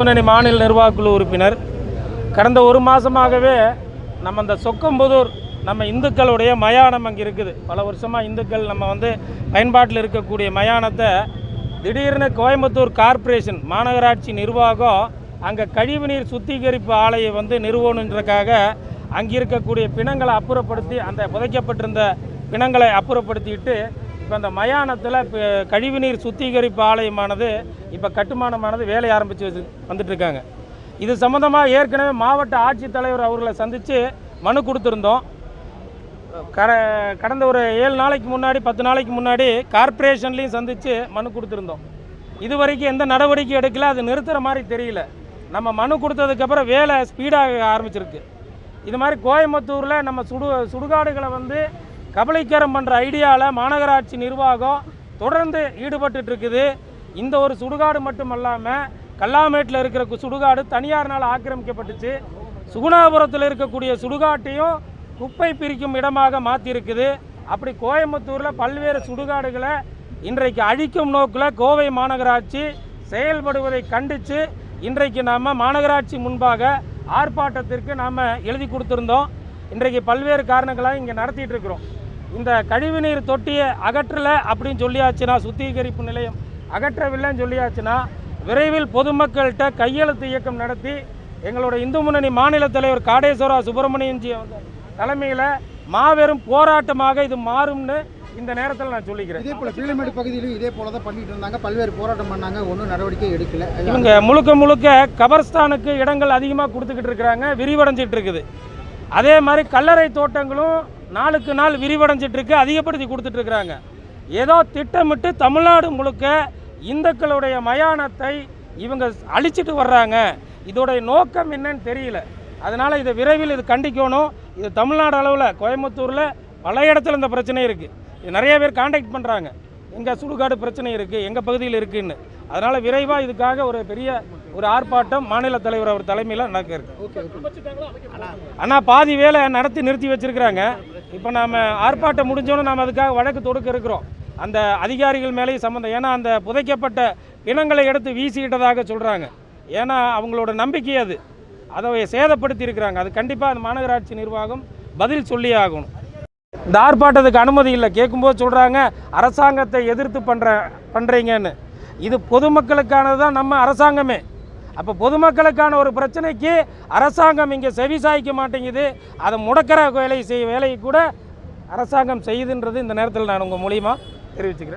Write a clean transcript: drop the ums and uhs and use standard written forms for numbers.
முன்னணி மாநில நிர்வாக குழு உறுப்பினர். கடந்த ஒரு மாதமாகவே நம்ம இந்த சொக்கம்புதூர் நம்ம இந்துக்களுடைய மயானம் அங்கே இருக்குது. பல வருஷமாக இந்துக்கள் நம்ம பயன்பாட்டில் இருக்கக்கூடிய மயானத்தை திடீர்னு கோயம்புத்தூர் கார்ப்பரேஷன் மாநகராட்சி நிர்வாகம் அங்கே கழிவுநீர் சுத்திகரிப்பு ஆலையை நிறுவனன்றக்காக அங்கே இருக்கக்கூடிய பிணங்களை அப்புறப்படுத்தி அந்த புதைக்கப்பட்டிருந்த பிணங்களை அப்புறப்படுத்திட்டு இப்போ அந்த மயானத்தில் கழிவுநீர் சுத்திகரிப்பு ஆலயமானது இப்போ கட்டுமானமானது வேலை ஆரம்பித்து வந்துட்டுருக்காங்க. இது சம்மந்தமாக ஏற்கனவே மாவட்ட ஆட்சித்தலைவர் அவர்களை சந்தித்து மனு கொடுத்துருந்தோம். கடந்த ஒரு 7 நாளைக்கு முன்னாடி 10 நாளைக்கு முன்னாடி கார்ப்பரேஷன்லேயும் சந்தித்து மனு கொடுத்துருந்தோம். இது வரைக்கும் எந்த நடவடிக்கை எடுக்கல. அது நிறுத்துகிற மாதிரி தெரியல. நம்ம மனு கொடுத்ததுக்கப்புறம் வேலை ஸ்பீடாக ஆரம்பிச்சிருக்கு. இது மாதிரி கோயம்புத்தூரில் நம்ம சுடுகாடுகளை கபலீகரம் பண்ணுற ஐடியாவில் மாநகராட்சி நிர்வாகம் தொடர்ந்து ஈடுபட்டு இருக்குது. இந்த ஒரு சுடுகாடு மட்டும் இல்லாமல் கல்லாமேட்டில் இருக்கிற சுடுகாடு தனியார்னால் ஆக்கிரமிக்கப்பட்டுச்சு. சுகுணாபுரத்தில் இருக்கக்கூடிய சுடுகாட்டையும் குப்பை பிரிக்கும் இடமாக மாற்றிருக்குது. அப்படி கோயம்புத்தூரில் பல்வேறு சுடுகாடுகளை இன்றைக்கு அழிக்கும் நோக்கில் கோவை மாநகராட்சி செயல்படுவதை கண்டித்து இன்றைக்கு நாம் மாநகராட்சி முன்பாக ஆர்ப்பாட்டத்திற்கு நாம் எழுதி கொடுத்துருந்தோம். இன்றைக்கு பல்வேறு காரணங்களாக இங்கே நடத்திட்டு இருக்கிறோம். இந்த கழிவுநீர் தொட்டியை அகற்றலை அப்படின்னு சொல்லியாச்சுன்னா, சுத்திகரிப்பு நிலையம் அகற்றவில்லைன்னு சொல்லியாச்சுன்னா விரைவில் பொதுமக்கள்கிட்ட கையெழுத்து இயக்கம் நடத்தி எங்களோட இந்து முன்னணி மாநில தலைவர் காடேஸ்வரா சுப்பிரமணியன்ஜி தலைமையில் மாபெரும் போராட்டமாக இது மாறும்னு இந்த நேரத்தில் நான் சொல்லிக்கிறேன். இதே போல் கீழமேடு பகுதியிலும் இதே போல தான் பண்ணிட்டு இருந்தாங்க. பல்வேறு போராட்டம் பண்ணாங்க. ஒன்றும் நடவடிக்கை எடுக்கல. இவங்க முழுக்க கபர்ஸ்தானுக்கு இடங்கள் அதிகமாக கொடுத்துக்கிட்டு இருக்கிறாங்க. விரிவடைஞ்சிட்டு இருக்குது. அதே மாதிரி கல்லறை தோட்டங்களும் நாளுக்கு நாள் விரிவடைஞ்சிட்டு இருக்கு. அதிகப்படுத்தி கொடுத்துட்ருக்குறாங்க. ஏதோ திட்டமிட்டு தமிழ்நாடு முழுக்க இந்துக்களுடைய மயானத்தை இவங்க அழிச்சிட்டு வர்றாங்க. இதோடைய நோக்கம் என்னன்னு தெரியல. அதனால் இதை விரைவில் இது கண்டிக்கணும். இது தமிழ்நாடு அளவில் கோயம்புத்தூரில் பல இடத்துல இந்த பிரச்சனை இருக்குது. இது நிறைய பேர் கான்டாக்ட் பண்ணுறாங்க. எங்கள் சுடுகாடு பிரச்சனை இருக்குது, எங்கள் பகுதியில் இருக்குதுன்னு. அதனால் விரைவாக இதுக்காக ஒரு பெரிய ஒரு ஆர்ப்பாட்டம் மாநில தலைவர் அவர் தலைமையில் நடக்கிறது. ஆனால் பாதி வேலை நடத்தி நிறுத்தி வச்சுருக்கிறாங்க. இப்போ நாம் ஆர்ப்பாட்டம் முடிஞ்சோன்னு நாம் அதுக்காக வழக்கு தொடுக்க இருக்கிறோம். அந்த அதிகாரிகள் மேலேயும் சம்மந்தம். ஏன்னா அந்த புதைக்கப்பட்ட பிணங்களை எடுத்து வீசிக்கிட்டதாக சொல்கிறாங்க. ஏன்னா அவங்களோட நம்பிக்கை அதை சேதப்படுத்தி இருக்கிறாங்க. அது கண்டிப்பாக அந்த மாநகராட்சி நிர்வாகம் பதில் சொல்லியே ஆகணும். இந்த ஆர்ப்பாட்டத்துக்கு அனுமதி இல்லை. கேட்கும்போது சொல்கிறாங்க அரசாங்கத்தை எதிர்த்து பண்ணுறீங்கன்னு. இது பொதுமக்களுக்கானது தான் நம்ம அரசாங்கமே. அப்போ பொதுமக்களுக்கான ஒரு பிரச்சனைக்கு அரசாங்கம் இங்கே செவி சாய்க்க மாட்டேங்குது. அதை முடக்கிற வேலையை கூட அரசாங்கம் செய்யுதுன்றது இந்த நேரத்தில் நான் உங்கள் மூலியமாக தெரிவிச்சுக்கிறேன்.